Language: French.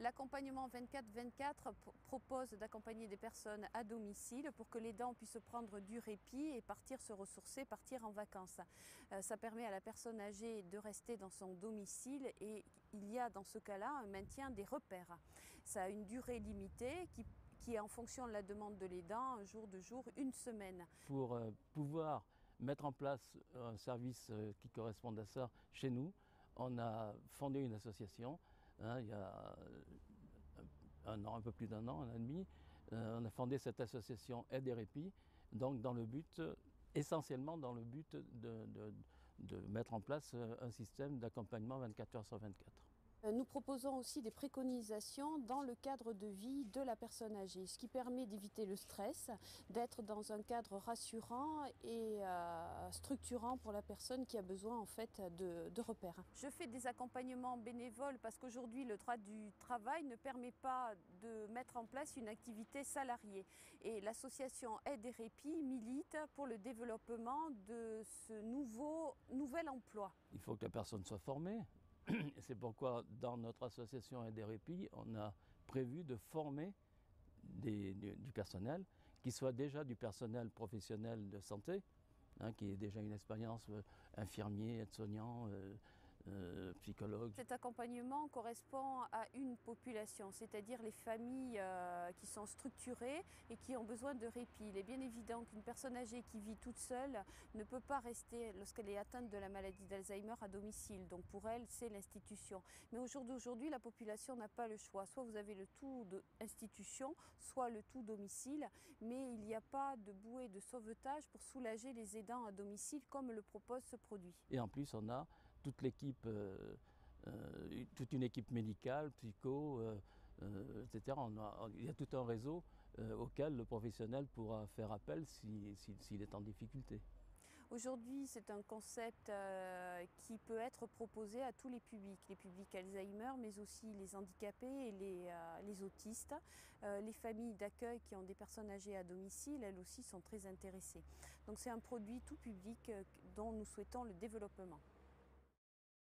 L'accompagnement 24-24 propose d'accompagner des personnes à domicile pour que l'aidant puisse prendre du répit et partir se ressourcer, partir en vacances. Ça permet à la personne âgée de rester dans son domicile et il y a dans ce cas-là un maintien des repères. Ça a une durée limitée qui est en fonction de la demande de l'aidant, un jour, 2 jours, une semaine. Pour pouvoir mettre en place un service qui corresponde à ça chez nous, on a fondé une association, il y a un an, un peu plus d'un an, un an et demi. On a fondé cette association Aide et Répit, donc essentiellement dans le but de mettre en place un système d'accompagnement 24 heures sur 24. Nous proposons aussi des préconisations dans le cadre de vie de la personne âgée, ce qui permet d'éviter le stress, d'être dans un cadre rassurant et structurant pour la personne qui a besoin en fait de repères. Je fais des accompagnements bénévoles parce qu'aujourd'hui le droit du travail ne permet pas de mettre en place une activité salariée. Et l'association Aide et Répit milite pour le développement de ce nouvel emploi. Il faut que la personne soit formée. C'est pourquoi dans notre association Aide et Répit, on a prévu de former du personnel, qui soit déjà du personnel professionnel de santé, qui ait déjà une expérience infirmier, aide-soignant, psychologue. Cet accompagnement correspond à une population, c'est-à-dire les familles qui sont structurées et qui ont besoin de répit. Il est bien évident qu'une personne âgée qui vit toute seule ne peut pas rester, lorsqu'elle est atteinte de la maladie d'Alzheimer, à domicile. Donc pour elle, c'est l'institution. Mais au jour d'aujourd'hui, la population n'a pas le choix. Soit vous avez le tout institution, soit le tout domicile, mais il n'y a pas de bouée de sauvetage pour soulager les aidants à domicile comme le propose ce produit. Et en plus, on a toute l'équipe, toute une équipe médicale, psycho, etc. Il y a tout un réseau auquel le professionnel pourra faire appel s'il est en difficulté. Aujourd'hui, c'est un concept qui peut être proposé à tous les publics Alzheimer, mais aussi les handicapés et les autistes. Les familles d'accueil qui ont des personnes âgées à domicile, elles aussi sont très intéressées. Donc c'est un produit tout public dont nous souhaitons le développement.